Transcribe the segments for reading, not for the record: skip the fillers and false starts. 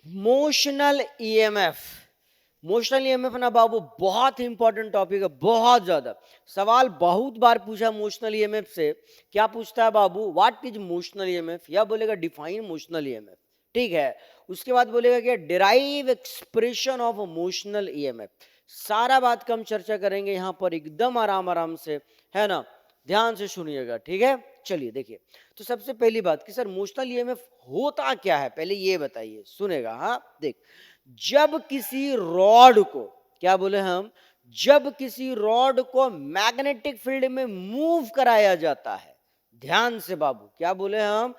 Motional EMF. Motional EMF ना बाबू बहुत important topic है, बहुत ज्यादा। सवाल बहुत बार पूछा मोशनल ईएमएफ से। क्या पूछता है बाबू? व्हाट इज मोशनल ईएमएफ, या बोलेगा डिफाइन मोशनल ईएमएफ। ठीक है। उसके बाद बोलेगा क्या? Derive expression of motional EMF. सारा बात का हम चर्चा करेंगे यहाँ पर एकदम आराम आराम से, है ना? ध्यान से सुनिएगा, ठीक है? चलिए देखिए, तो सबसे पहली बात कि सर मोशनल ईएमएफ होता क्या है, पहले ये बताइए। सुनेगा, हाँ देख। जब किसी रॉड को, क्या बोले हम? जब किसी रॉड को मैग्नेटिक फील्ड में मूव कराया जाता है। ध्यान से बाबू, क्या बोले हम?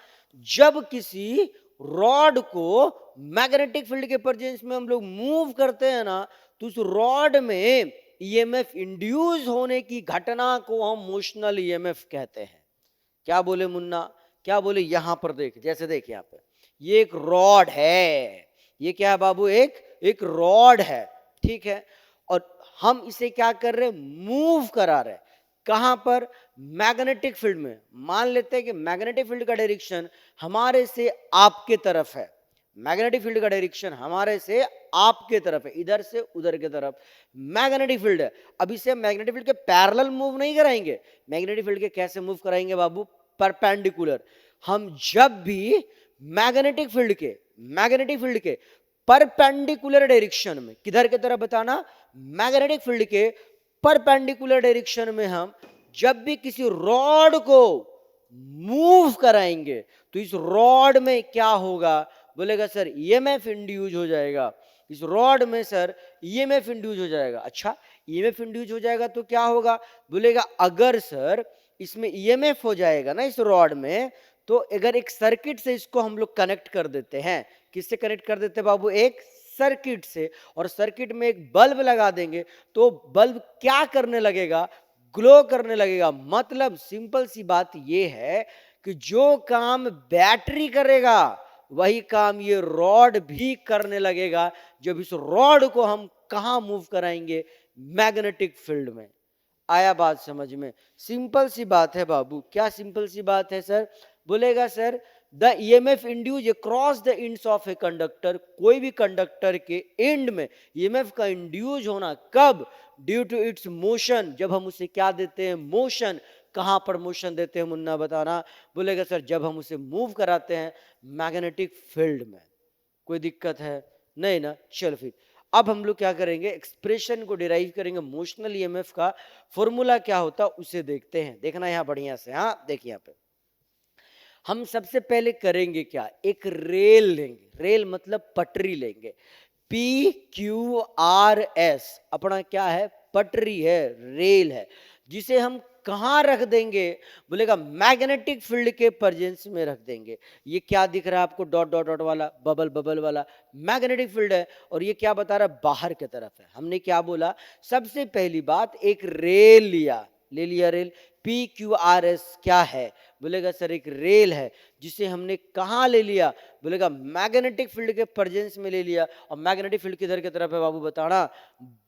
जब किसी रॉड को मैग्नेटिक फील्ड के प्रेजेंस में हम लोग मूव करते हैं ना, तो उस रॉड में ईएमएफ इंड्यूस होने की घटना को हम मोशनल ईएमएफ कहते हैं। क्या बोले मुन्ना? क्या बोले? यहां पर देख, जैसे देख यहाँ पे ये एक रॉड है। ये क्या है बाबू? एक रॉड है, ठीक है। और हम इसे क्या कर रहे हैं? मूव करा रहे हैं। कहां पर? मैग्नेटिक फील्ड में। मान लेते हैं कि मैग्नेटिक फील्ड का डायरेक्शन हमारे से आपके तरफ है। मैग्नेटिक फील्ड का डायरेक्शन हमारे से आपके तरफ है, इधर से उधर के तरफ मैग्नेटिक फील्ड है। अब इसे मैग्नेटिक फील्ड के पैरेलल मूव नहीं कराएंगे। मैग्नेटिक फील्ड के कैसे मूव कराएंगे बाबू? परपेंडिकुलर। हम जब भी मैग्नेटिक फील्ड के परपेंडिकुलर डायरेक्शन में, किधर की तरफ बताना? मैग्नेटिक फील्ड के परपेंडिकुलर डायरेक्शन में हम जब भी किसी रॉड को मूव कराएंगे, तो इस रॉड में क्या होगा? बोलेगा सर ईएमएफ इंड्यूस हो जाएगा। इस रॉड में सर ईएमएफ इंड्यूस हो जाएगा। अच्छा, ईएमएफ इंड्यूस हो जाएगा तो क्या होगा? बोलेगा अगर सर इसमें ईएमएफ हो जाएगा ना इस रॉड में, तो अगर एक सर्किट से इसको हम लोग कनेक्ट कर देते हैं। किससे कनेक्ट कर देते हैं बाबू? एक सर्किट से। और सर्किट में एक बल्ब लगा देंगे, तो बल्ब क्या करने लगेगा? ग्लो करने लगेगा। मतलब सिंपल सी बात यह है कि जो काम बैटरी करेगा वही काम ये रॉड भी करने लगेगा, जब इस रॉड को हम कहां मूव कराएंगे? मैग्नेटिक फील्ड में। आया बात समझ में? सिंपल सी बात है बाबू। क्या सिंपल सी बात है सर? बोलेगा sir the EMF induce across the ends of a conductor. कोई भी कंडक्टर के एंड में ईएमएफ का इंड्यूस होना कब? Due to its motion. जब हम उसे क्या देते हैं? मोशन। कहां पर मोशन देते हैं मुन्ना बताना? बोलेगा सर जब हम उसे मूव कराते हैं मैग्नेटिक फील्ड में। कोई दिक्कत है? नहीं ना? चल फिर अब हम लोग क्या करेंगे? एक्सप्रेशन को डिराइव करेंगे। मोशनल ईएमएफ का फॉर्मूला क्या होता उसे देखते हैं। देखना यहां बढ़िया से, हाँ देखिए यहां पे हम सबसे पहले करेंगे क्या? एक रेल लेंगे। रेल मतलब पटरी लेंगे। PQRS अपना क्या है? पटरी है, रेल है, जिसे हम कहां रख देंगे? बोलेगा मैग्नेटिक फील्ड के प्रेजेंस में रख देंगे। ये क्या दिख रहा है आपको? डॉट डॉट डॉट वाला, बबल बबल वाला मैग्नेटिक फील्ड है। और ये क्या बता रहा है? बाहर की तरफ है। हमने क्या बोला? सबसे पहली बात एक रेल लिया, ले लिया रेल। PQRS क्या है? बोलेगा सर एक रेल है, जिसे हमने कहां ले लिया? बोलेगा मैग्नेटिक फील्ड के प्रेजेंस में ले लिया। और मैग्नेटिक फील्ड किधर की तरफ है बाबू बताना?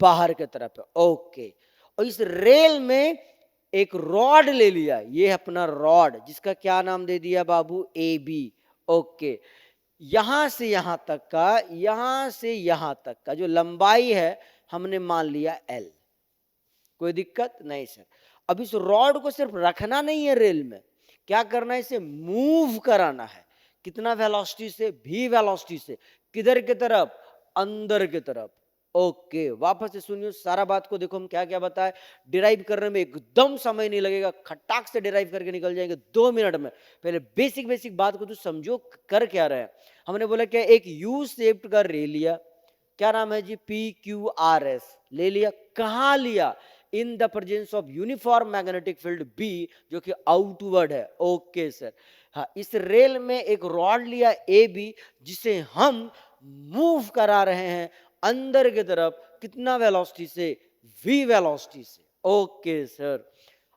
बाहर की तरफ है। ओके। और इस रेल में एक रॉड ले लिया। ये अपना रॉड, जिसका क्या नाम दे दिया बाबू? AB। ओके। यहां से यहां तक का, यहां से यहां तक का जो लंबाई है हमने मान लिया L। कोई दिक्कत नहीं सर। अब इस रॉड को सिर्फ रखना नहीं है रेल में, क्या करना है? इसे मूव कराना है। कितना वेलोसिटी से? V वेलोसिटी से। किधर की तरफ? अंदर की तरफ। ओके, वापस से सुनियो सारा बात को। देखो हम क्या क्या बताए। डिराइव करने में एकदम समय नहीं लगेगा, खटाक से डिराइव करके निकल जाएंगे 2 मिनट में। पहले बेसिक बेसिक बात को तो समझो, कर क्या रहे हैं। हमने बोला क्या? एक यू शेप्ड का रेल लिया। क्या नाम है जी? PQRS ले लिया। कहां लिया? In the presence of uniform magnetic field B, जो कि आउटवर्ड है। Okay sir. हाँ, इस रेल में एक रॉड लिया AB, जिसे हम मूव करा रहे हैं अंदर की तरफ। कितना वेलोसिटी से? V वेलोसिटी से। Okay sir.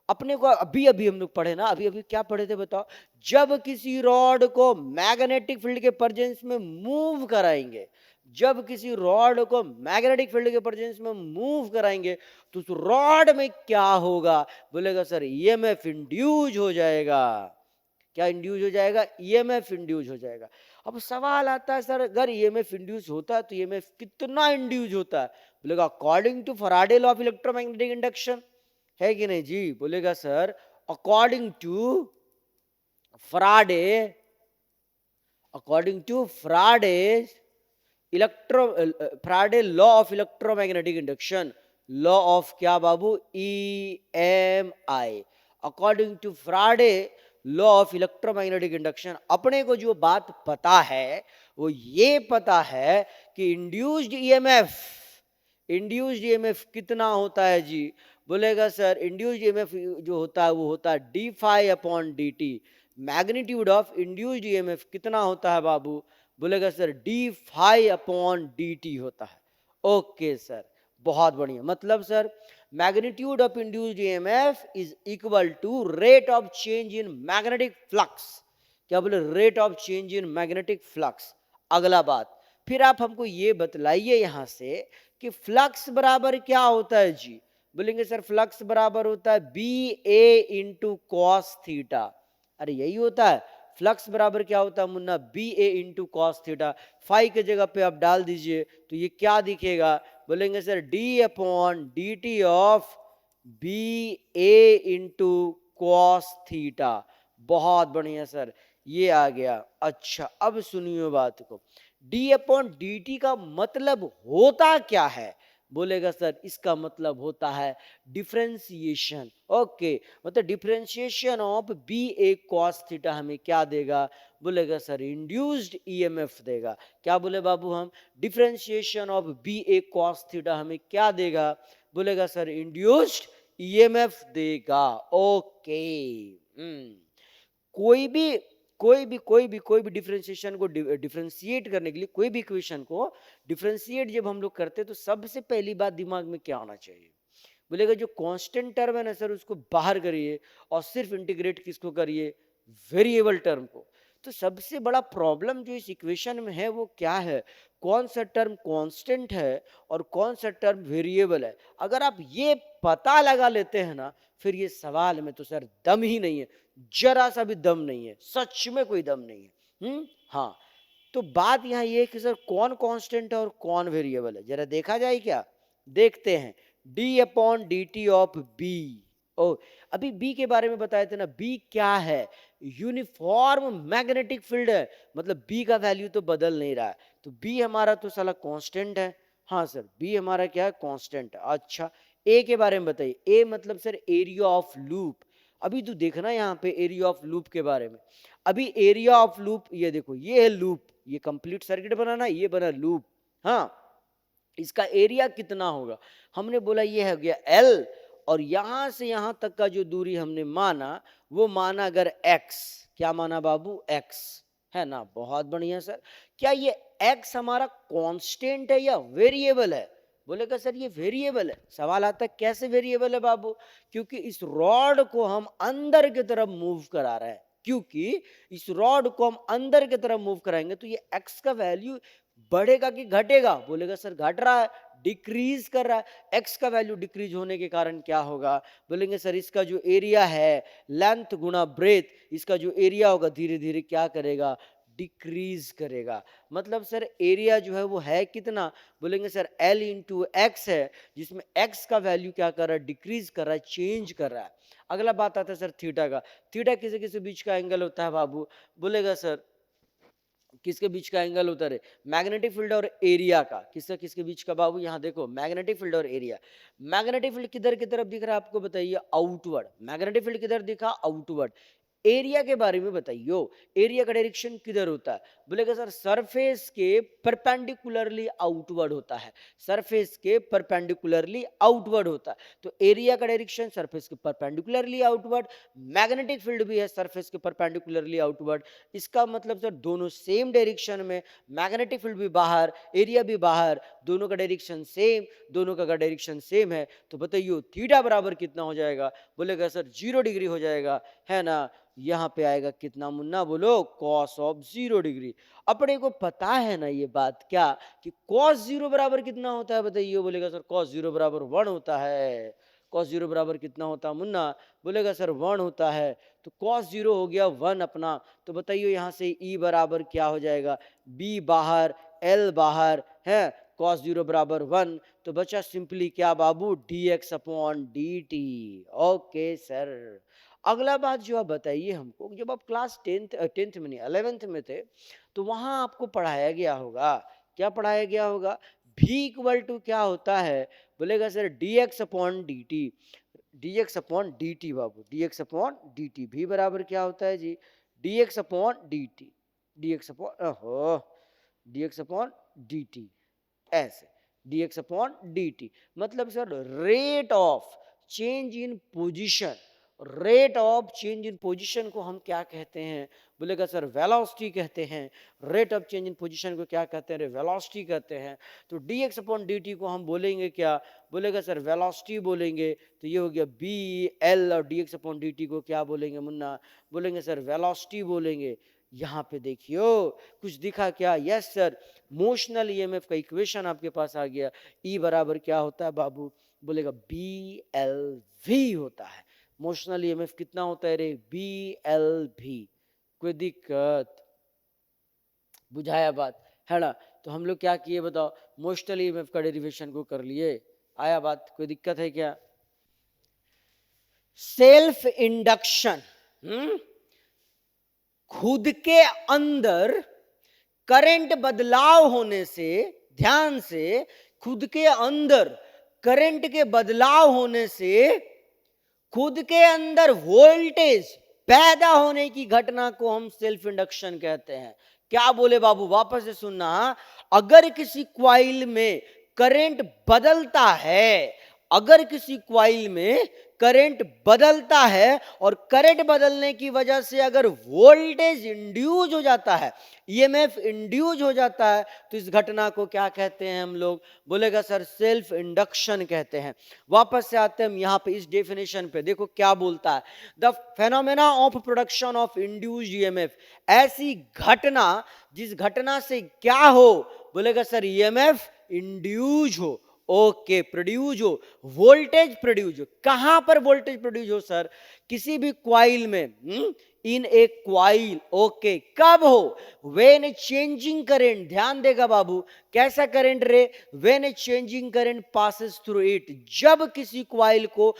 अपने को अभी अभी हम लोग पढ़े ना, अभी अभी क्या पढ़े थे बताओ? जब किसी रॉड को मैग्नेटिक फील्ड के प्रेजेंस में मूव कराएंगे, जब किसी रॉड को मैग्नेटिक फील्ड के प्रेजेंस में मूव कराएंगे, तो उस रॉड में क्या होगा? बोलेगा सर ईएमएफ इंड्यूस हो जाएगा। क्या इंड्यूस हो जाएगा? ईएमएफ इंड्यूस हो जाएगा। अब सवाल आता है सर अगर ईएमएफ इंड्यूस होता है तो ईएमएफ कितना इंड्यूस होता है? बोलेगा according to Faraday law of electromagnetic induction, है कि नहीं जी? बोलेगा sir according to Faraday, according to Faraday electro Faraday law of electromagnetic induction, law of क्या बाबू? EMI, according to Faraday law of electromagnetic induction. अपने को जो बात पता है वो ये पता है कि इंड्यूस्ड ईएमएफ, इंड्यूस्ड ईएमएफ कितना होता है जी? बोलेगा सर इंड्यूस्ड ईएमएफ जो होता है वो होता है d phi upon D t. Magnitude of induced EMF कितना होता है बाबू? बोलेगा sir d phi upon D t होता है। ओके सर, बहुत बढ़िया। मतलब sir magnitude of induced EMF is equal to rate of change in magnetic flux. क्या बोले? Rate of change in magnetic flux. अगला बात, फिर आप हमको ये बतलाइए यहां से कि फ्लक्स बराबर क्या होता है जी? बोलेंगे सर फ्लक्स बराबर होता है B A into cos theta. अरे यही होता है फ्लक्स बराबर क्या होता है Munna? B A into cos theta. Phi के जगह पे आप डाल दीजिए तो ये क्या दिखेगा? बोलेंगे sir d upon D T of B A into cos theta. बहुत बढ़िया सर, ये आ गया। अच्छा अब सुनिए बात को, डी अपॉन डी टी का मतलब होता क्या है? बोलेगा सर इसका मतलब होता है डिफरेंशिएशन। ओके, मतलब differentiation of B A cos theta हमें क्या देगा? बोलेगा सर इंड्यूस्ड ईएमएफ देगा। क्या बोले बाबू हम? Differentiation of B A cos theta हमें क्या देगा? बोलेगा सर इंड्यूस्ड ईएमएफ देगा। ओके, कोई भी डिफरेंशिएशन को डिफरेंशिएट करने के लिए, कोई भी इक्वेशन को डिफरेंशिएट जब हम लोग करते हैं तो सबसे पहली बात दिमाग में क्या होना चाहिए? बोलेगा जो कांस्टेंट टर्म है ना सर उसको बाहर करिए और सिर्फ इंटीग्रेट किसको करिए? वेरिएबल टर्म को। तो सबसे बड़ा प्रॉब्लम जो इस इक्वेशन में है वो क्या है? कौन सा टर्म कांस्टेंट है और कौन सा टर्म वेरिएबल है। अगर आप ये पता लगा लेते हैं ना, फिर ये सवाल में तो सर दम ही नहीं है, जरा सा भी दम नहीं है, सच में कोई दम नहीं है। हाँ, तो बात यहाँ ये है कि सर कौन कांस्टेंट है और कौन वेरिएबल है, जरा देखा जाए क्या? देखते हैं। D upon D T of B. ओ, अभी बी के बारे में बताए थे ना, बी क्या है? यूनिफॉर्म मैग्नेटिक फील्ड है, मतलब बी का वैल्यू तो बदल नहीं रहा है, तो बी हमारा तो साला कांस्टेंट है। हाँ सर, बी हमारा क्या है? कांस्टेंट। अच्छा, ए के बारे में बताइए। ए मतलब सर एरिया ऑफ लूप। अभी तो देखना यहाँ पे एरिया ऑफ लूप के बारे में। अभी एरिया ऑफ लूप, ये देखो ये है लूप, ये कंप्लीट सर्किट बनाना, ये बना लूप। हाँ, इसका एरिया कितना होगा? हमने बोला ये है गया एल, और यहां से यहां तक का जो दूरी हमने माना वो माना अगर x। क्या माना बाबू? x, है ना? बहुत बढ़िया सर। क्या ये x हमारा कांस्टेंट है या वेरिएबल है? बोलेगा सर ये वेरिएबल है। सवाल आता है कैसे वेरिएबल है बाबू? क्योंकि इस रॉड को हम अंदर की तरफ मूव करा रहे हैं, क्योंकि इस रॉड को हम अंदर की तरफ मूव कराएंगे तो ये x का वैल्यू बढ़ेगा कि घटेगा? बोलेगा सर घट रहा है, डिक्रीज कर रहा है। एक्स का वैल्यू डिक्रीज होने के कारण क्या होगा? बोलेंगे सर इसका जो एरिया है, लेंथ गुना ब्रेथ, इसका जो एरिया होगा धीरे धीरे क्या करेगा? डिक्रीज करेगा। मतलब सर एरिया जो है वो है कितना? बोलेंगे सर एल इंटू एक्स है, जिसमें एक्स का वैल्यू क्या कर रहा है? डिक्रीज कर रहा है, चेंज कर रहा है। अगला बात आता है सर थीटा का। थीटा किसी किसी बीच का एंगल होता है बाबू। बोलेगा सर किसके बीच का एंगल होता है? मैग्नेटिक फील्ड और एरिया का। किसका किसके बीच का बाबू? यहाँ देखो मैग्नेटिक फील्ड और एरिया। मैग्नेटिक फील्ड किधर की तरफ दिख रहा है आपको? बताइए आउटवर्ड। मैग्नेटिक फील्ड किधर दिखा? आउटवर्ड। एरिया के बारे में बताइयो, एरिया का डायरेक्शन किधर होता है? बोलेगा सर सरफेस के परपेंडिकुलरली आउटवर्ड होता है, सरफेस के परपेंडिकुलरली आउटवर्ड होता है। तो एरिया का डायरेक्शन सरफेस के परपेंडिकुलरली आउटवर्ड, मैग्नेटिक फील्ड भी है सरफेस के परपेंडिकुलरली आउटवर्ड। इसका मतलब सर दोनों सेम डायरेक्शन में, मैग्नेटिक फील्ड भी बाहर, एरिया भी बाहर, दोनों का डायरेक्शन सेम, दोनों का डायरेक्शन सेम है। तो बताइए थीटा बराबर कितना हो जाएगा? बोलेगा सर 0 डिग्री हो जाएगा, है ना? यहाँ पे आएगा कितना मुन्ना? बोलो cos ऑफ 0 डिग्री। अपने को पता है ना ये बात क्या कि cos 0 बराबर कितना होता है? बताइए। बोलेगा सर cos 0 बराबर 1 होता है। कॉस जीरो बराबर कितना होता है मुन्ना? बोलेगा सर 1 होता है। तो कॉस जीरो हो गया 1 अपना। तो बताइए यहाँ से ई बराबर क्या हो जाएगा? बी बाहर, एल बाहर है, कॉस जीरो बराबर 1। तो बचा सिंपली क्या बाबू? dx upon dt। Okay sir. अगला बात जो आप बताइए हमको, जब आप क्लास टेंथ में नहीं 11th में थे, तो वहां आपको पढ़ाया गया होगा, क्या पढ़ाया गया होगा? भी इक्वल टू क्या होता है? बोलेगा sir dx upon dt। dx upon dt बाबू, dx अपॉन dt भी बराबर क्या होता है जी? dx upon dt, dx upon ओहो dx अपॉन dt, ऐसे dx अपॉन dt। मतलब sir rate of change in position, rate of change in position को हम क्या कहते हैं? बोलेगा सर वेलोसिटी कहते हैं। Rate of change in position को क्या कहते हैं? वेलोसिटी कहते हैं। तो dx अपॉन dt को हम बोलेंगे क्या? बोलेगा सर वेलोसिटी बोलेंगे। तो ये हो गया बी एल, और dx अपॉन dt को क्या बोलेंगे मुन्ना? बोलेंगे सर वेलोसिटी बोलेंगे। यहाँ पे देखियो कुछ दिखा क्या? यस सर, मोशनल ईएमएफ का इक्वेशन आपके पास आ गया। ई बराबर क्या होता है बाबू? बोलेगा बी एल वी होता है। मोशनल ईएमएफ कितना होता है रे? बी एल भी। कोई दिक्कत? बुझाया बात है ना? तो हम लोग क्या किए बताओ? मोशनल ईएमएफ का डेरिवेशन को कर लिए। आया बात? कोई दिक्कत है क्या? सेल्फ इंडक्शन, खुद के अंदर करंट बदलाव होने से, ध्यान से, खुद के अंदर करंट के बदलाव होने से खुद के अंदर वोल्टेज पैदा होने की घटना को हम सेल्फ इंडक्शन कहते हैं। क्या बोले बाबू? वापस से सुनना। अगर किसी क्वाइल में करंट बदलता है, अगर किसी क्वाइल में करंट बदलता है और करंट बदलने की वजह से अगर वोल्टेज इंड्यूस हो जाता है, ईएमएफ इंड्यूस हो जाता है, तो इस घटना को क्या कहते हैं हम लोग? बोलेगा सर सेल्फ इंडक्शन कहते हैं। वापस से आते हैं हम यहाँ पे इस डेफिनेशन पे। देखो क्या बोलता है? The phenomena of production of induced EMF, ऐसी घटना जिस घटना से क्या हो? बोलेगा सर ईएमएफ इंड्यूस हो। ओके, प्रोड्यूस हो, वोल्टेज प्रोड्यूस हो। कहां पर वोल्टेज प्रोड्यूस हो सर? किसी भी क्वाइल में, इन ए क्वाइल। ओके, कब हो? व्हेन चेंजिंग करंट, ध्यान देगा बाबू, कैसा करंट रे? When changing current passes through it, जब किसी क्वाइल को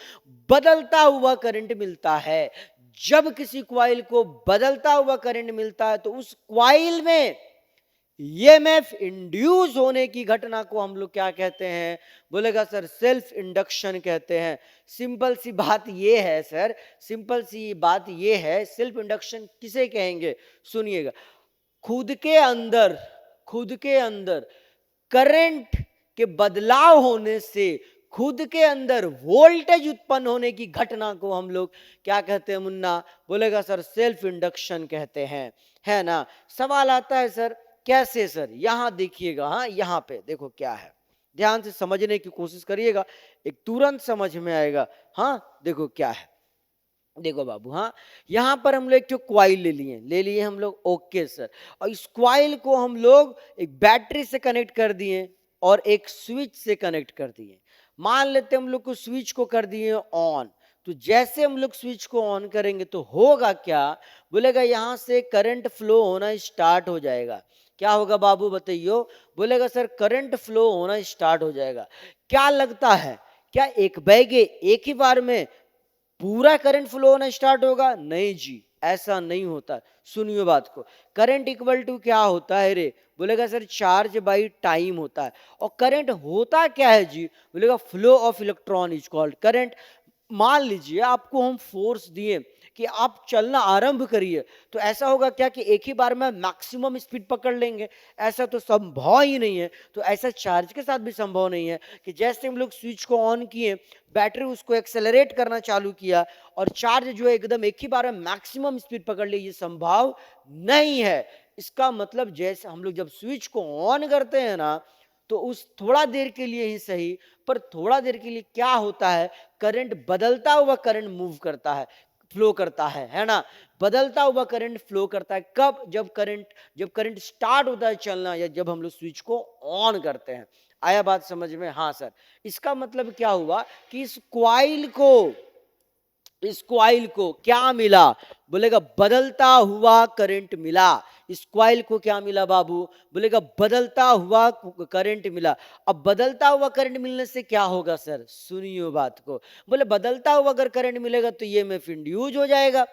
बदलता हुआ करंट मिलता है, जब किसी क्वाइल को बदलता हुआ करंट मिलता है, तो उस क्वाइल में ईएमएफ इंड्यूस होने की घटना को हम लोग क्या कहते हैं? बोलेगा सर सेल्फ इंडक्शन कहते हैं। सिंपल सी बात ये है सर, सिंपल सी बात ये है, सेल्फ इंडक्शन किसे कहेंगे? सुनिएगा, खुद के अंदर, खुद के अंदर करंट के बदलाव होने से खुद के अंदर वोल्टेज उत्पन्न होने की घटना को हम लोग क्या कहते हैं मुन्ना? बोलेगा सर सेल्फ इंडक्शन कहते हैं, है ना? सवाल आता है सर कैसे सर? यहां देखिएगा, हाँ यहाँ पे देखो क्या है, ध्यान से समझने की कोशिश करिएगा, एक तुरंत समझ में आएगा। हाँ देखो क्या है, देखो बाबू, हाँ यहाँ पर हम लोग एक क्वाइल ले लिए हम लोग। ओके सर, और इस क्वाइल को हम लोग एक बैटरी से कनेक्ट कर दिए और एक स्विच से कनेक्ट कर दिए। मान लेते हम लोग को स्विच को कर दिए ऑन। तो जैसे हम लोग स्विच को ऑन करेंगे तो होगा क्या? बोलेगा यहाँ से करंट फ्लो होना स्टार्ट हो जाएगा। क्या होगा बाबू बताइयो? बोलेगा सर करंट फ्लो होना स्टार्ट हो जाएगा। क्या लगता है, क्या एक बैगे एक ही बार में पूरा करंट फ्लो होना स्टार्ट होगा? नहीं जी, ऐसा नहीं होता। सुनियो बात को, करंट इक्वल टू क्या होता है रे? बोलेगा सर चार्ज बाई टाइम होता है। और करंट होता क्या है जी? बोलेगा flow of electron is called current. मान लीजिए आपको हम फोर्स दिए कि आप चलना आरंभ करिए, तो ऐसा होगा क्या कि एक ही बार में मैक्सिमम स्पीड पकड़ लेंगे? ऐसा तो संभव ही नहीं है। तो ऐसा चार्ज के साथ भी संभव नहीं है कि जैसे हम लोग स्विच को ऑन किए, बैटरी उसको एक्सेलरेट करना चालू किया और चार्ज जो है एकदम एक ही बार में मैक्सिमम स्पीड पकड़ ले, ये संभव नहीं है। इसका मतलब जैसे हम लोग जब स्विच को ऑन करते हैं ना, तो उस थोड़ा देर के लिए ही सही, पर थोड़ा देर के लिए क्या होता है? करंट बदलता हुआ करंट मूव करता है, फ्लो करता है ना? बदलता हुआ करंट फ्लो करता है कब? जब करंट स्टार्ट होता है चलना, या जब हम लोग स्विच को ऑन करते हैं। आया बात समझ में? हाँ सर। इसका मतलब क्या हुआ कि इस कॉइल को क्या मिला? बोलेगा बदलता हुआ करंट मिला। इस कॉइल को क्या मिला बाबू? बोलेगा बदलता हुआ करंट मिला। अब बदलता हुआ करंट मिलने से क्या होगा सर? सुनियो बात को। बोले बदलता हुआ अगर करंट मिलेगा तो ईएमएफ इंड्यूस हो जाएगा।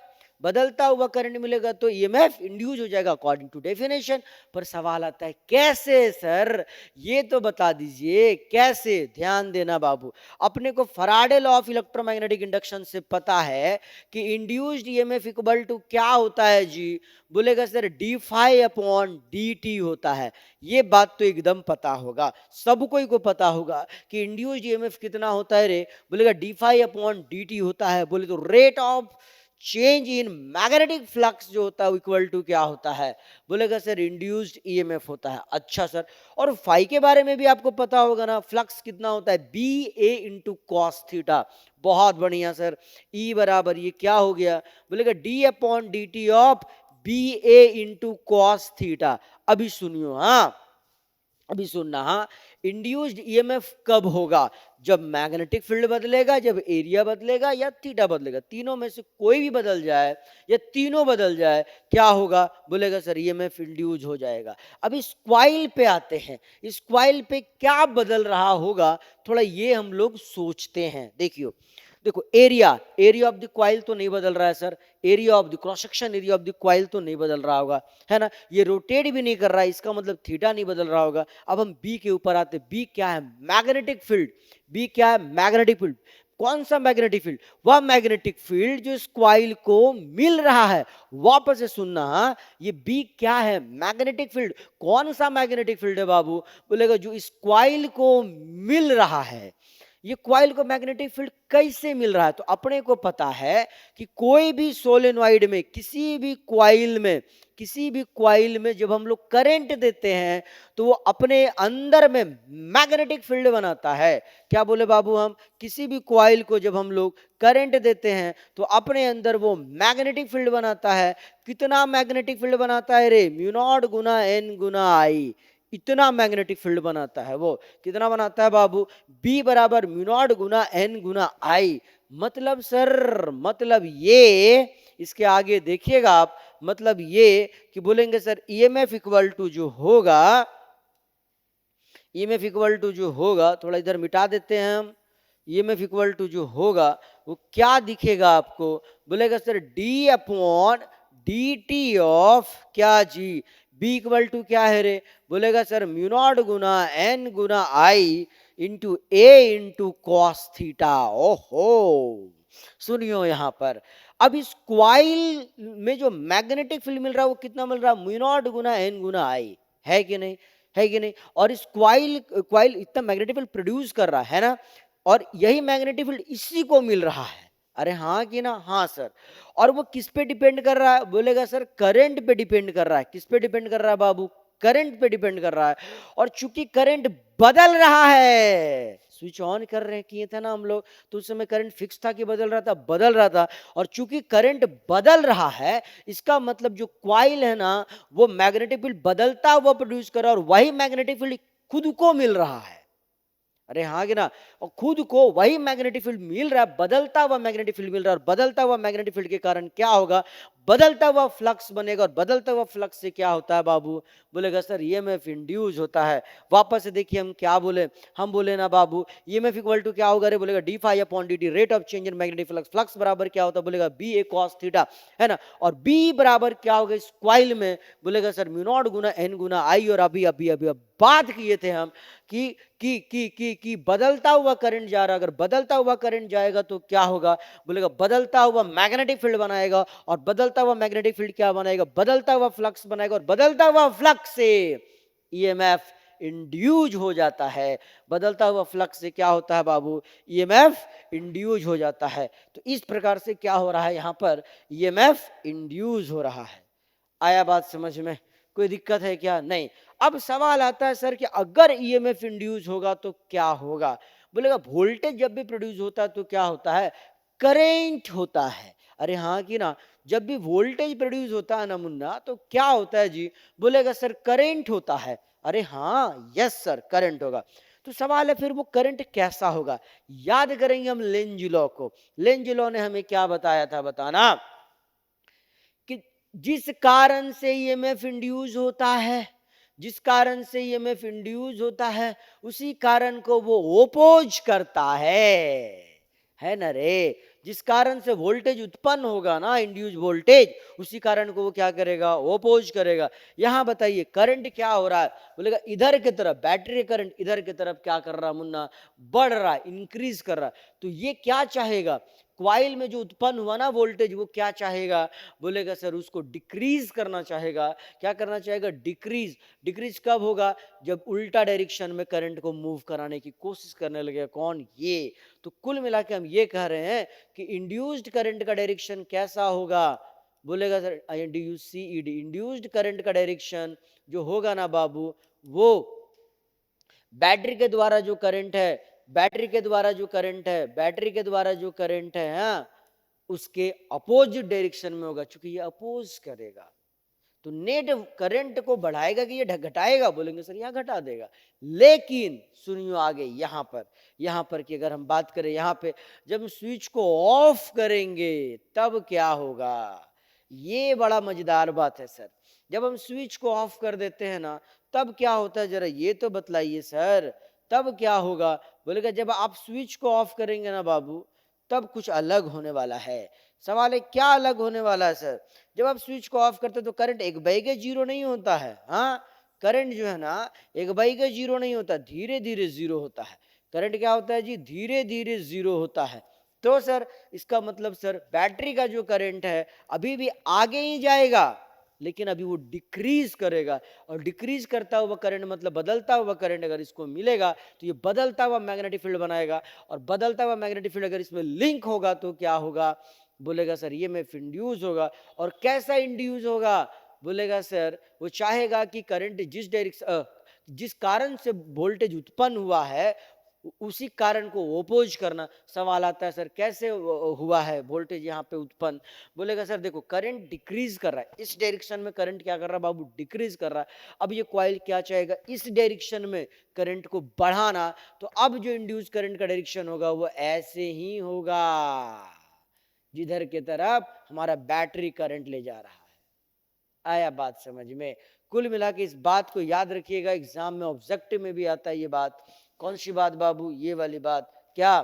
बदलता हुआ करंट मिलेगा तो ईएमएफ इंड्यूस हो जाएगा अकॉर्डिंग टू डेफिनेशन। पर सवाल आता है कैसे सर? ये तो बता दीजिए कैसे। ध्यान देना बाबू, अपने को Faraday law of electromagnetic induction से पता है कि इंड्यूस्ड ईएमएफ इक्वल टू क्या होता है जी? बोलेगा sir d phi upon D t होता है। ये बात तो एकदम पता होगा, सब कोई को पता होगा कि इंड्यूस्ड ईएमएफ कितना होता है रे? बोलेगा d phi upon D t होता है। बोले तो rate of change in magnetic flux जो होता है इक्वल टू क्या होता है? बोलेगा सर इंड्यूस्ड ईएमएफ होता है। अच्छा सर, और फाई के बारे में भी आपको पता होगा ना, फ्लक्स कितना होता है? B A into cos theta. बहुत बढ़िया सर। ई बराबर ये क्या हो गया? बोलेगा d upon D T of B A into cos theta. अभी सुनियो, हाँ अभी सुनना, हाँ इंड्यूस्ड ईएमएफ कब होगा? जब मैग्नेटिक फील्ड बदलेगा, जब एरिया बदलेगा, या थीटा बदलेगा। तीनों में से कोई भी बदल जाए या तीनों बदल जाए, क्या होगा? बोलेगा सर ईएमएफ इंड्यूस हो जाएगा। अब इस क्वाइल पे आते हैं, इस क्वाइल पे क्या बदल रहा होगा, थोड़ा ये हम लोग सोचते हैं। देखियो, देखो एरिया ऑफ द क्वाइल तो नहीं बदल रहा है sir, area of the cross section area of the coil तो नहीं बदल रहा होगा, है ना? ये रोटेट भी नहीं कर रहा है, इसका मतलब थीटा नहीं बदल रहा होगा। अब हम बी के ऊपर आते, बी क्या है? Magnetic field. बी क्या है? Magnetic field. कौन सा मैग्नेटिक फील्ड? वह मैग्नेटिक फील्ड जो इस क्वाइल को मिल रहा है। वापस से सुनना, हाँ ये बी क्या है? Magnetic field. कौन सा मैग्नेटिक फील्ड है बाबू? बोलेगा जो इस क्वाइल को मिल रहा है। ये क्वाइल को मैग्नेटिक फील्ड कैसे मिल रहा है? तो अपने को पता है कि कोई भी सोलेनॉइड में, किसी भी क्वाइल में जब हम लोग करंट देते हैं तो वो अपने अंदर में मैग्नेटिक फील्ड बनाता है। क्या बोले बाबू हम? किसी भी क्वाइल को जब हम लोग करंट देते हैं तो अपने अंदर वो मैग्नेटिक फील्ड बनाता है। कितना मैग्नेटिक फील्ड बनाता है रे? म्यू नॉट गुना एन गुना आई। इतना मैग्नेटिक फील्ड बनाता है वो। कितना बनाता है बाबू? बी बराबर म्यू नॉट गुना एन गुना आई। मतलब सर, मतलब ये, इसके आगे देखिएगा आप, मतलब ये कि बोलेंगे सर ईएमएफ इक्वल टू जो होगा, ईएमएफ इक्वल टू जो होगा, थोड़ा इधर मिटा देते हैं हम। ईएमएफ इक्वल टू जो होगा वो क्या दिखेगा आपको? बोलेगा sir d upon D T of क्या जी? बी इक्वल टू क्या है रे? बोलेगा सर म्यू नॉट गुना एन गुना आई इंटू ए इंटू कॉस थीटा। ओहो, सुनियो यहां पर, अब इस क्वाइल में जो मैग्नेटिक फील्ड मिल रहा है वो कितना मिल रहा है? म्यू नॉट गुना एन गुना आई। है कि नहीं? है कि नहीं? और इस क्वाइल इतना मैग्नेटिक फील्ड प्रोड्यूस कर रहा है ना, और यही मैग्नेटिक फील्ड इसी को मिल रहा है। अरे हाँ कि ना? हाँ सर। और वो किस पे डिपेंड कर रहा है? बोलेगा सर करंट पे डिपेंड कर रहा है। किस पे डिपेंड कर रहा है बाबू? करंट पे डिपेंड कर रहा है। और चूंकि करंट बदल रहा है, स्विच ऑन कर रहे हैं किए थे ना हम लोग, तो उस समय करंट फिक्स था कि बदल रहा था? बदल रहा था। और चूंकि करंट बदल रहा है, इसका मतलब जो क्वाइल है ना, वो मैग्नेटिक फील्ड बदलता हुआ प्रोड्यूस कर रहा है, और वही मैग्नेटिक फील्ड खुद को मिल रहा है। अरे हाँ कि ना? और खुद को वही मैग्नेटिक फील्ड मिल रहा है, बदलता हुआ मैग्नेटिक फील्ड मिल रहा है। और बदलता हुआ मैग्नेटिक फील्ड के कारण क्या होगा? बदलता हुआ फ्लक्स बनेगा। और बदलता हुआ फ्लक्स से क्या होता है बाबू? बोलेगा सर ईएमएफ इंड्यूस होता है। वापस से देखिए हम क्या बोले, हम बोले ना बाबू ईएमएफ इक्वल टू क्या होगा रे? बोलेगा d phi upon D t, rate of change in magnetic flux. Flux बराबर क्या होता है? बोलेगा बी ए कॉस थीटा, है ना? और बी बराबर क्या होगा इस क्वाइल में? बोलेगा सर म्यू नॉट गुना एन गुना आई। और अभी अभी अभी अब बात किए थे हम कि बदलता हुआ करंट जा रहा है। अगर बदलता हुआ करंट जाएगा तो क्या होगा? बोलेगा बदलता हुआ मैग्नेटिक फील्ड बनाएगा। और बदलता हुआ मैग्नेटिक फील्ड क्या बनाएगा? बदलता हुआ फ्लक्स बनाएगा। और बदलता हुआ फ्लक्स से ईएमएफ इंड्यूज हो जाता है। बदलता हुआ फ्लक्स से क्या होता है बाबू? ईएमएफ इंड्यूज हो जाता है। तो इस प्रकार से क्या हो रहा है यहाँ पर? ईएमएफ इंड्यूज हो रहा है। आया बात समझ में? कोई दिक्कत है क्या? नहीं। अब सवाल आता है सर कि अगर ईएमएफ इंड्यूस होगा तो क्या होगा? बोलेगा वोल्टेज जब भी प्रोड्यूस होता है तो क्या होता है? करेंट होता है। अरे हाँ कि ना? जब भी वोल्टेज प्रोड्यूस होता है ना मुन्ना, तो क्या होता है जी? बोलेगा सर करेंट होता है। अरे हाँ, यस सर, करंट होगा। तो सवाल है फिर वो करंट कैसा होगा? याद करेंगे हम लेंज लॉ को। लेंज लॉ ने हमें क्या बताया था, बताना, कि जिस कारण से ईएमएफ इंड्यूस होता है, जिस कारण से ईएमएफ इंड्यूस होता है, उसी कारण को वो ओपोज करता है ना रे। जिस कारण से वोल्टेज उत्पन्न होगा ना, इंड्यूस वोल्टेज, उसी कारण को वो क्या करेगा, ओपोज करेगा। यहां बताइए करंट क्या हो रहा है, बोलेगा इधर की तरफ बैटरी करंट इधर की तरफ क्या कर रहा मुन्ना, बढ़ रहा है, इंक्रीज कर रहा है। तो ये क्या चाहेगा, क्वाइल में जो उत्पन्न हुआ ना वोल्टेज, वो क्या चाहेगा, बोलेगा सर उसको डिक्रीज करना चाहेगा। क्या करना चाहेगा, डिक्रीज। डिक्रीज कब होगा, जब उल्टा डायरेक्शन में करंट को मूव कराने की कोशिश करने लगेगा कौन, ये। तो कुल मिला के हम ये कह रहे हैं कि इंड्यूस्ड करंट का डायरेक्शन कैसा होगा, बोलेगा सर INDUCED, इंड्यूस्ड करंट का डायरेक्शन जो होगा ना बाबू, वो बैटरी के द्वारा जो करंट है, बैटरी के द्वारा जो करंट है, बैटरी के द्वारा जो करंट है, हाँ, उसके अपोजिट डायरेक्शन में होगा, क्योंकि ये अपोज करेगा। तो नेट करंट को बढ़ाएगा कि ये घटाएगा, बोलेंगे सर यहाँ घटा देगा। लेकिन सुनियो आगे यहाँ पर कि अगर हम बात करें यहाँ पे, जब हम स्विच को ऑफ करेंगे तब क्या होगा, ये बड़ा मजेदार बात है सर। जब हम स्विच को ऑफ कर देते हैं ना, तब क्या होता है, जरा ये तो बतलाइए सर, तब क्या होगा। बोलेगा जब आप स्विच को ऑफ करेंगे ना बाबू, तब कुछ अलग होने वाला है। सवाल है क्या अलग होने वाला है सर। जब आप स्विच को ऑफ करते तो करंट एक बाइगे जीरो नहीं होता है, हाँ, करंट जो है ना एक बाइगे जीरो नहीं होता, धीरे धीरे जीरो होता है। करंट क्या होता है जी, धीरे धीरे जीरो होता है। तो सर इसका मतलब सर बैटरी का जो करंट है अभी भी आगे ही जाएगा, लेकिन अभी वो डिक्रीज करेगा। और डिक्रीज करता हुआ करंट मतलब बदलता हुआ करंट अगर इसको मिलेगा तो ये बदलता हुआ मैग्नेटिक फील्ड बनाएगा, और बदलता हुआ मैग्नेटिक फील्ड अगर इसमें लिंक होगा तो क्या होगा, बोलेगा सर ये में इंड्यूस होगा। और कैसा इंड्यूस होगा, बोलेगा सर वो चाहेगा कि करंट जिस डायरेक्शन, जिस कारण से वोल्टेज उत्पन्न हुआ है उसी कारण को ओपोज करना। सवाल आता है सर कैसे हुआ है वोल्टेज यहाँ पे उत्पन्न, बोलेगा सर देखो करंट डिक्रीज कर रहा है, इस डायरेक्शन में करंट क्या कर रहा है बाबू, डिक्रीज कर रहा है। अब ये कॉइल क्या चाहेगा, इस डायरेक्शन में करंट को बढ़ाना। तो अब जो इंड्यूस करंट का डायरेक्शन होगा वो ऐसे ही होगा, जिधर की तरफ हमारा बैटरी करंट ले जा रहा है। आया बात समझ में। कुल मिला के इस बात को याद रखिएगा, एग्जाम में ऑब्जेक्टिव में भी आता है ये बात। कौन सी बात बाबू, ये वाली बात, क्या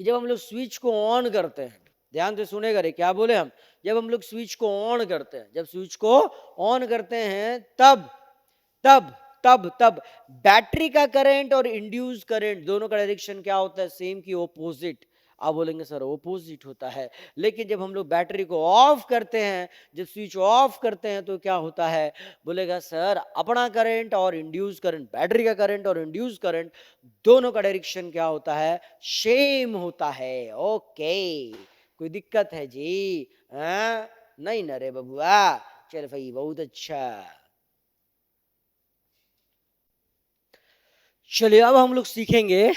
कि जब हम लोग स्विच को ऑन करते हैं, ध्यान से सुनेगा रे, क्या बोले हम, जब हम लोग स्विच को ऑन करते हैं, जब स्विच को ऑन करते हैं तब तब तब तब बैटरी का करंट और इंड्यूस करंट दोनों का डायरेक्शन क्या होता है, सेम की ओपोजिट। आप बोलेंगे सर ओपोजिट होता है, लेकिन जब हम लोग बैटरी को ऑफ करते हैं, जब स्विच ऑफ करते हैं तो क्या होता है, बोलेगा सर अपना करंट और इंड्यूस करंट, बैटरी का करंट और इंड्यूस करंट दोनों का डायरेक्शन क्या होता है, सेम होता है। ओके, कोई दिक्कत है जी, हाँ नहीं ना रे बबुआ, चल भाई बहुत अच्छा। चलिए अब हम लोग सीखेंगे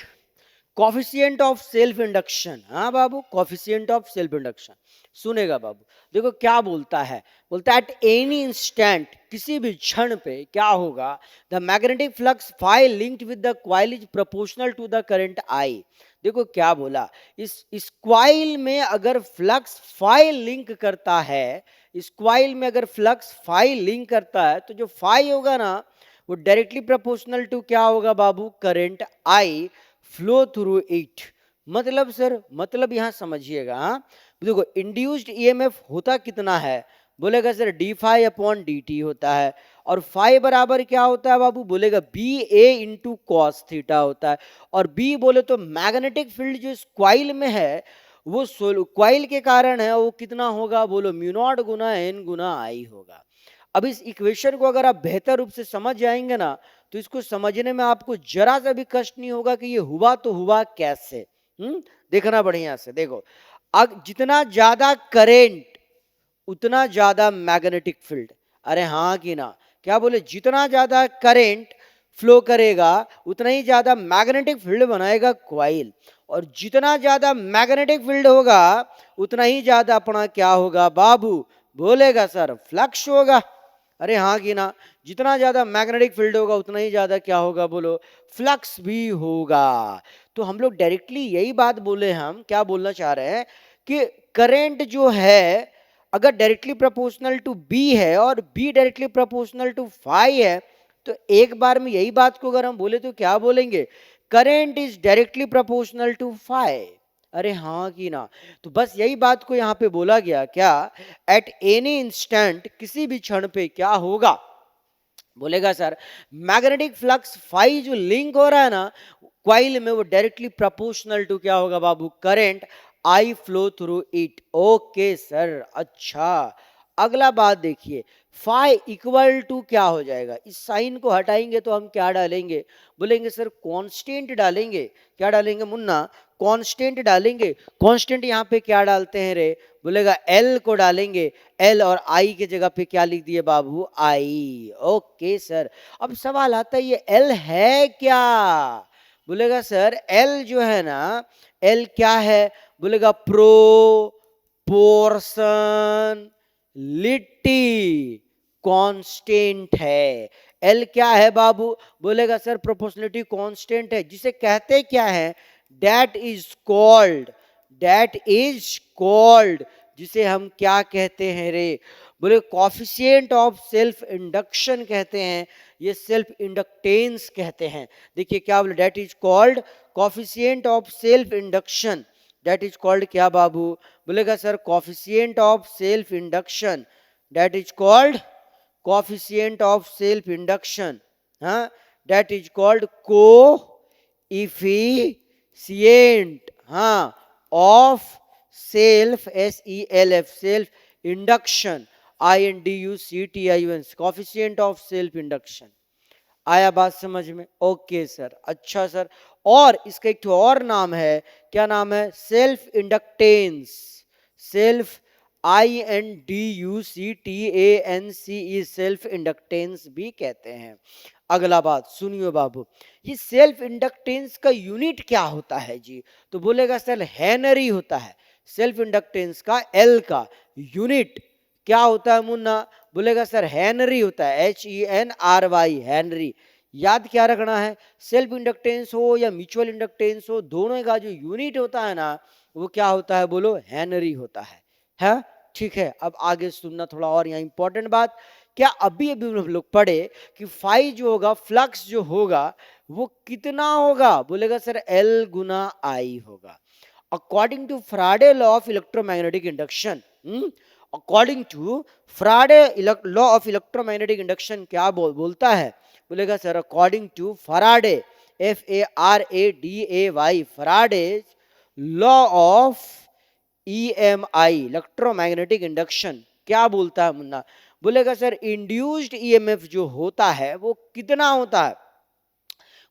कॉफिशिएंट ऑफ सेल्फ इंडक्शन। हाँ बाबू, कॉफिशिएंट ऑफ सेल्फ इंडक्शन सुनेगा बाबू। देखो क्या बोलता है, बोलता है एट एनी इंस्टेंट, किसी भी क्षण पे क्या होगा, the magnetic flux phi linked with the coil is proportional to the current I. देखो क्या बोला, इस कॉइल में अगर फ्लक्स फाई लिंक करता है, इस कॉइल में अगर फ्लक्स फाई लिंक करता है तो जो फाई होगा ना वो डायरेक्टली प्रोपोर्शनल टू क्या होगा बाबू, current I flow through it. मतलब सर, मतलब यहां समझिएगा, देखो इंड्यूस्ड ईएमएफ होता कितना है, बोलेगा sir d phi upon D t होता है, और फाई बराबर क्या होता है बाबू, बोलेगा B A into cos theta होता है। और बी बोले तो मैग्नेटिक फील्ड जो इस क्वाइल में है वो क्वाइल के कारण है, वो कितना होगा, बोलो म्यू नॉट गुना एन गुना आई होगा। अब इस इक्वेशन को अगर आप बेहतर रूप से समझ जाएंगे ना, तो इसको समझने में आपको जरा सा भी कष्ट नहीं होगा कि ये हुआ तो हुआ कैसे। देखना बढ़िया से, देखो जितना ज्यादा करेंट उतना ज्यादा मैग्नेटिक फील्ड। अरे हाँ कि ना, क्या बोले, जितना ज्यादा करेंट फ्लो करेगा उतना ही ज्यादा मैग्नेटिक फील्ड बनाएगा क्वाइल, और जितना ज्यादा मैग्नेटिक फील्ड होगा उतना ही ज्यादा अपना क्या होगा बाबू, बोलेगा सर फ्लक्स होगा। अरे हाँ कि ना, जितना ज्यादा मैग्नेटिक फील्ड होगा उतना ही ज्यादा क्या होगा बोलो, फ्लक्स भी होगा। तो हम लोग डायरेक्टली यही बात बोले, हम क्या बोलना चाह रहे हैं कि करंट जो है अगर डायरेक्टली प्रोपोर्शनल टू बी है और B directly proportional to phi है, तो एक बार में यही बात को अगर हम बोले तो क्या बोलेंगे, current is directly proportional to phi. अरे हाँ कि ना, तो बस यही बात को यहाँ पे बोला गया क्या, एट एनी इंस्टेंट किसी भी क्षण पे क्या होगा, बोलेगा सर मैग्नेटिक फ्लक्स फाई जो लिंक हो रहा है ना क्वाइल में, वो डायरेक्टली प्रोपोर्शनल टू क्या होगा बाबू, current I flow through it. Okay sir, अच्छा अगला बात देखिए, फाई इक्वल टू क्या हो जाएगा, इस साइन को हटाएंगे तो हम क्या डालेंगे, बोलेंगे सर कांस्टेंट डालेंगे। क्या डालेंगे मुन्ना, कांस्टेंट डालेंगे। कांस्टेंट यहाँ पे क्या डालते हैं रे, बोलेगा एल को डालेंगे, एल और आई के जगह पे क्या लिख दिए बाबू, आई। ओके सर, अब सवाल आता है ये एल है क्या, बोलेगा सर एल जो है ना, एल क्या है, बोलेगा प्रोपोर्शन लिटी कांस्टेंट है। एल क्या है बाबू, बोलेगा सर प्रोपोर्शनलिटी कांस्टेंट है, जिसे कहते क्या है, that is called, that is called, जिसे हम क्या कहते हैं रे, बोले कॉफिशिएंट ऑफ सेल्फ इंडक्शन कहते हैं, ये सेल्फ इंडक्टेंस कहते हैं। देखिए क्या बोले, that is called coefficient of self induction, that is called क्या बाबू, बोलेगा sir coefficient of self induction, that is called coefficient of self induction, हाँ, that is called coefficient, हाँ, of self, self, self induction, induction, coefficient of self induction। आया बात समझ में, okay sir, अच्छा sir. और इसका एक और नाम है, क्या नाम है, self inductance, self INDUCTANCE, self inductance भी कहते हैं। अगला बात सुनियो बाबू, ये सेल्फ इंडक्टेंस का यूनिट क्या होता है जी, तो बोलेगा सर हेनरी होता है। सेल्फ इंडक्टेंस का एल का यूनिट क्या होता है मुन्ना, बोलेगा सर हेनरी होता है, HENRY, हेनरी। याद क्या रखना है, सेल्फ इंडक्टेंस हो या म्यूचुअल इंडक्टेंस हो, दोनों का जो यूनिट होता है ना वो क्या होता है बोलो, हेनरी होता है ठीक है। अब आगे सुनना थोड़ा और, यहाँ इंपॉर्टेंट बात, क्या अभी अभी हम लोग पढ़े कि फाई जो होगा, फ्लक्स जो होगा वो कितना होगा, बोलेगा सर एल गुना आई होगा। According to Faraday law of electromagnetic induction, according to Faraday law of electromagnetic induction क्या बोलता है, बोलेगा sir according to Faraday, FARADAY, Faraday law of EMI, electromagnetic induction क्या बोलता है मुन्ना, बोलेगा सर इंड्यूस्ड EMF जो होता है वो कितना होता है,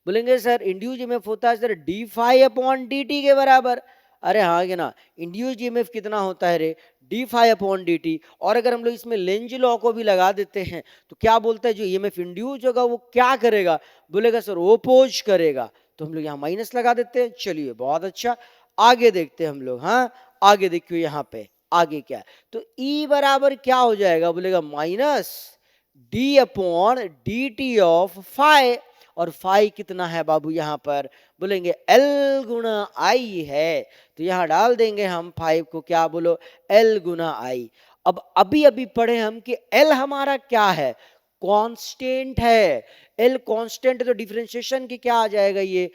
बोलेंगे सर इंड्यूस्ड EMF होता है sir d phi upon D t के बराबर। अरे हाँ कि ना, इंड्यूस्ड EMF कितना होता है रे, d phi upon D t. और अगर हम लोग इसमें लेंज लॉ को भी लगा देते हैं तो क्या बोलता है, जो EMF इंड्यूस होगा वो क्या करेगा, बोलेगा सर ओपोज करेगा। तो हम लोग यहाँ माइनस लगा देते हैं। चलिए बहुत अच्छा, आगे देखते हैं हम लोग। हाँ आगे देखियो यहाँ पे आगे क्या है, तो E बराबर क्या हो जाएगा, बोलेगा minus d upon D T of phi. और फाई कितना है बाबू यहाँ पर, बोलेंगे L गुना आई है, तो यहाँ डाल देंगे हम 5 को, क्या बोलो L गुना आई। अब अभी अभी पढ़े हम कि L हमारा क्या है, कांस्टेंट है। L कांस्टेंट तो डिफरेंशिएशन की क्या आ जाएगा ये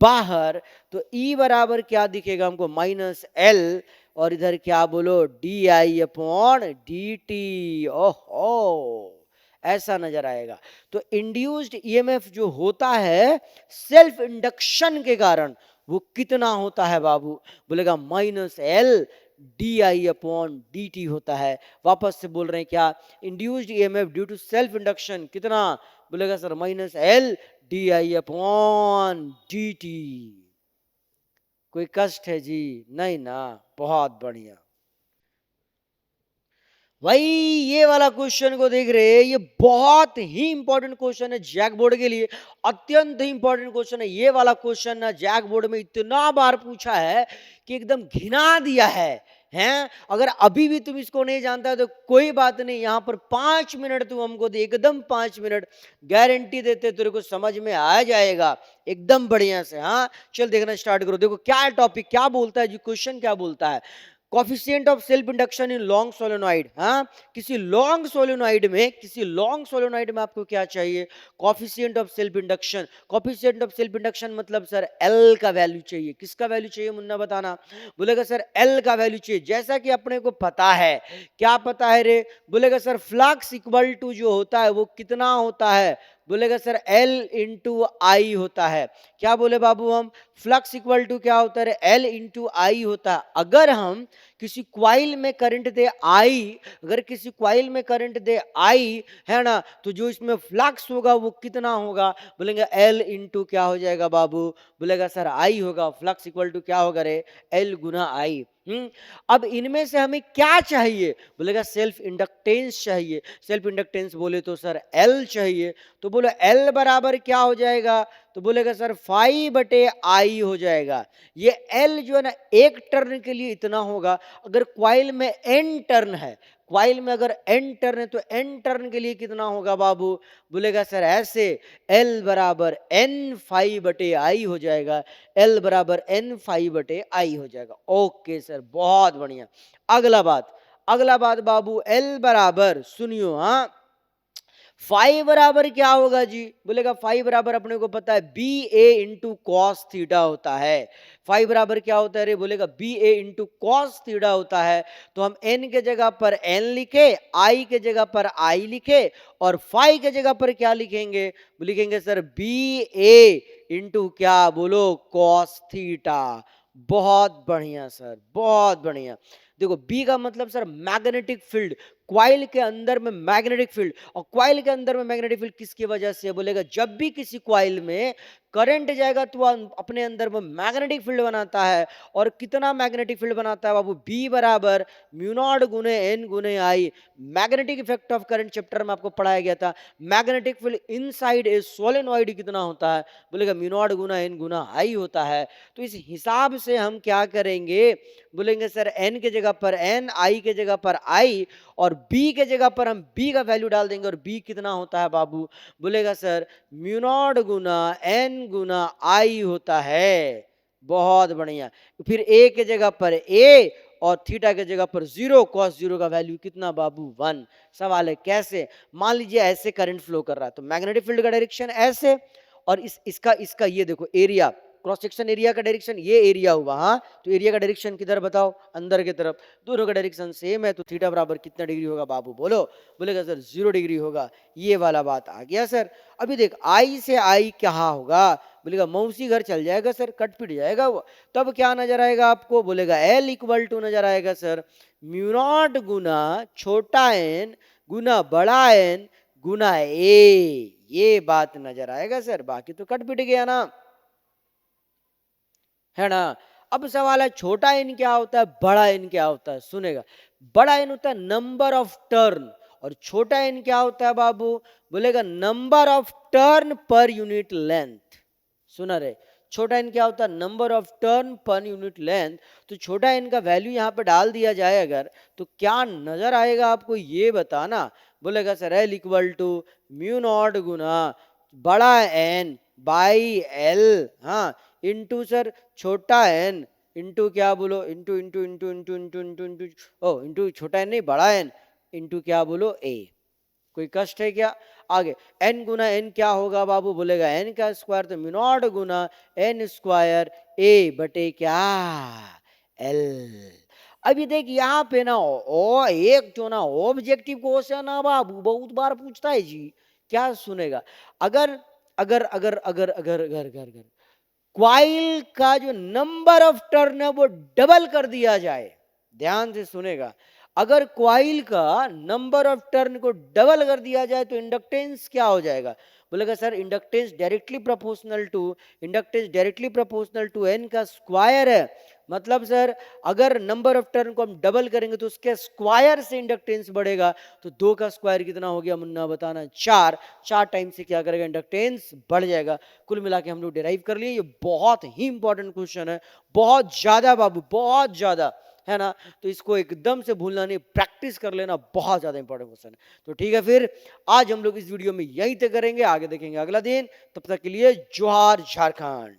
बाहर, तो E बराबर क्या दिखेगा हमको, माइनस L, और इधर क्या बोलो D I upon D T. ओहो ऐसा नजर आएगा। तो इंड्यूस्ड ईएमएफ जो होता है सेल्फ इंडक्शन के कारण वो कितना होता है बाबू, बोलेगा minus L d I upon D t होता है। वापस से बोल रहे हैं क्या, induced EMF due to self induction कितना, बोलेगा sir minus L d I upon D t. कोई कष्ट है जी, नहीं ना, बहुत बढ़िया भाई। ये वाला क्वेश्चन को देख रहे हैं, ये बहुत ही इंपॉर्टेंट क्वेश्चन है जैक बोर्ड के लिए, अत्यंत ही इंपॉर्टेंट क्वेश्चन है। ये वाला क्वेश्चन ना जैक बोर्ड में इतना बार पूछा है कि एकदम घिना दिया है हैं। अगर अभी भी तुम इसको नहीं जानता तो कोई बात नहीं, यहाँ पर 5 मिनट तू हमको दे, एकदम 5 मिनट गारंटी देते तेरे को समझ में आ जाएगा एकदम बढ़िया से। हाँ चल देखना स्टार्ट करो। देखो क्या टॉपिक क्या बोलता है जी, क्वेश्चन क्या बोलता है, coefficient of self induction in long solenoid. हाँ किसी लॉन्ग सोलेनॉइड में आपको क्या चाहिए, coefficient of self induction. Coefficient of self induction मतलब सर एल का वैल्यू चाहिए। किसका वैल्यू चाहिए मुन्ना बताना, बोलेगा सर एल का वैल्यू चाहिए। जैसा कि अपने को पता है, क्या पता है रे, बोलेगा सर फ्लक्स इक्वल टू जो होता है वो कितना होता है, बोलेगा सर एल इंटू आई होता है। क्या बोले बाबू हम, फ्लक्स इक्वल टू क्या होता है, एल इंटू आई होता है। अगर हम किसी क्वाइल में करंट दे आई, अगर किसी क्वाइल में करंट दे आई है ना, तो जो इसमें फ्लक्स होगा वो कितना होगा, बोलेंगे एल इंटू क्या हो जाएगा बाबू, बोलेगा सर आई होगा। फ्लक्स इक्वल टू क्या होगा रे, एल गुना आई। अब इनमें से हमें क्या चाहिए, बोलेगा सेल्फ इंडक्टेंस चाहिए। सेल्फ इंडक्टेंस बोले तो सर एल चाहिए, तो बोले एल बराबर क्या हो जाएगा, तो बोलेगा सर 5/I हो जाएगा। ये एल जो है ना एक टर्न के लिए इतना होगा। अगर क्वाइल में एन टर्न है, क्वाइल में अगर एन टर्न है तो एन टर्न के लिए कितना होगा बाबू, बोलेगा सर ऐसे एल बराबर N5/I हो जाएगा। एल बराबर N5/I हो जाएगा। ओके सर बहुत बढ़िया। अगला बात बाबू, एल बराबर सुनियो, हाँ फाइव बराबर क्या होगा जी, बोलेगा फाइव बराबर अपने को पता है B A into cos theta होता है। फाइव बराबर क्या होता है रे, बोलेगा B A into cos theta होता है। तो हम एन के जगह पर एन लिखे, आई के जगह पर आई लिखे, और फाइव के जगह पर क्या लिखेंगे, लिखेंगे सर बी ए इंटू क्या बोलो कॉस थीटा। बहुत बढ़िया सर बहुत बढ़िया। देखो बी का मतलब सर मैग्नेटिक फील्ड, क्वाइल के अंदर में मैग्नेटिक फील्ड। और क्वाइल के अंदर में मैग्नेटिक फील्ड किसकी वजह से, बोलेगा जब भी किसी क्वाइल में करंट जाएगा तो अपने अंदर में मैग्नेटिक फील्ड बनाता है। और कितना मैग्नेटिक फील्ड बनाता है बाबू, बी बराबर म्यू नॉट गुने एन गुने I. Magnetic effect of current chapter में आपको पढ़ाया गया था। Magnetic field inside a solenoid कितना होता है, बोलेगा म्यू नॉट गुना एन गुना आई होता है। तो इस हिसाब से हम क्या करेंगे, बोलेंगे सर एन के जगह पर एन, आई के जगह पर आई, और बी के जगह पर हम बी का वैल्यू डाल देंगे। और बी कितना होता है बाबू, बोलेगा सर म्यू नॉट गुना एन गुना आई होता है। बहुत बढ़िया। फिर ए के जगह पर ए और थीटा के जगह पर 0, कॉस 0 का वैल्यू कितना बाबू 1। सवाल है कैसे, मान लीजिए ऐसे करंट फ्लो कर रहा है तो मैग्नेटिक फील्ड का डायरेक्शन ऐसे, और इसका ये देखो एरिया, क्रॉस सेक्शन एरिया का डायरेक्शन ये एरिया हुआ। हाँ तो एरिया का डायरेक्शन किधर बताओ, अंदर की तरफ। दोनों का डायरेक्शन सेम है तो थीटा बराबर कितना डिग्री होगा बाबू बोलो, बोलेगा सर 0 डिग्री होगा। ये वाला बात आ गया सर। अभी देख आई से आई क्या होगा, बोलेगा मौसी घर चल जाएगा सर, कट पिट जाएगा वो। तब क्या नजर आएगा आपको, बोलेगा एल इक्वल टू नजर आएगा सर म्यू नॉट गुना छोटा एन गुना बड़ा एन गुना ए। ये बात नजर आएगा सर, बाकी तो कट पिट गया ना, है ना। अब सवाल है छोटा एन क्या होता है, बड़ा एन क्या होता है, सुनेगा। बड़ा एन होता है नंबर ऑफ टर्न, और छोटा एन क्या होता है बाबू, बोलेगा number of turn per unit length. सुना रे, छोटा एन क्या होता है, number of turn per unit length. तो छोटा एन का वैल्यू यहाँ पे डाल दिया जाए अगर, तो क्या नजर आएगा आपको ये बताना। बोलेगा sir L equal to mu naught गुना बड़ा एन बाई एल, हाँ इंटू सर छोटा एन इंटू क्या बोलो, into into into into into into into ओ इंटू छोटा एन नहीं बड़ा एन इंटू क्या बोलो ए। कोई कष्ट है क्या, आगे n गुना n क्या होगा बाबू, बोलेगा n का स्क्वायर तो mu naught Guna n square a बटे क्या l। अभी देख यहाँ पे ना ओ एक जो ना ऑब्जेक्टिव क्वेश्चन ना बाबू बहुत बार पूछता है जी, क्या सुनेगा। अगर अगर अगर अगर अगर अगर अगर, अगर क्वाइल का जो नंबर ऑफ टर्न है वो डबल कर दिया जाए, ध्यान से सुनेगा। अगर क्वाइल का नंबर ऑफ टर्न को डबल कर दिया जाए तो इंडक्टेंस क्या हो जाएगा, बोलेगा sir inductance directly proportional to n का स्क्वायर है। मतलब सर अगर नंबर ऑफ टर्न को हम डबल करेंगे तो उसके स्क्वायर से इंडक्टेंस बढ़ेगा। तो 2 का स्क्वायर कितना हो गया मुन्ना बताना, 4। 4 टाइम से क्या करेगा, इंडक्टेंस बढ़ जाएगा। कुल मिला के हम लोग डिराइव कर लिए। ये बहुत ही इंपॉर्टेंट क्वेश्चन है, बहुत ज्यादा बाबू बहुत ज्यादा। है ना? तो इसको एकदम से भूलना नहीं, प्रैक्टिस कर लेना बहुत ज़्यादा इंपॉर्टेंट क्वेश्चन है। तो ठीक है, फिर आज हम लोग इस वीडियो में यहीं तक करेंगे, आगे देखेंगे अगला दिन। तब तक के लिए जोहार झारखंड।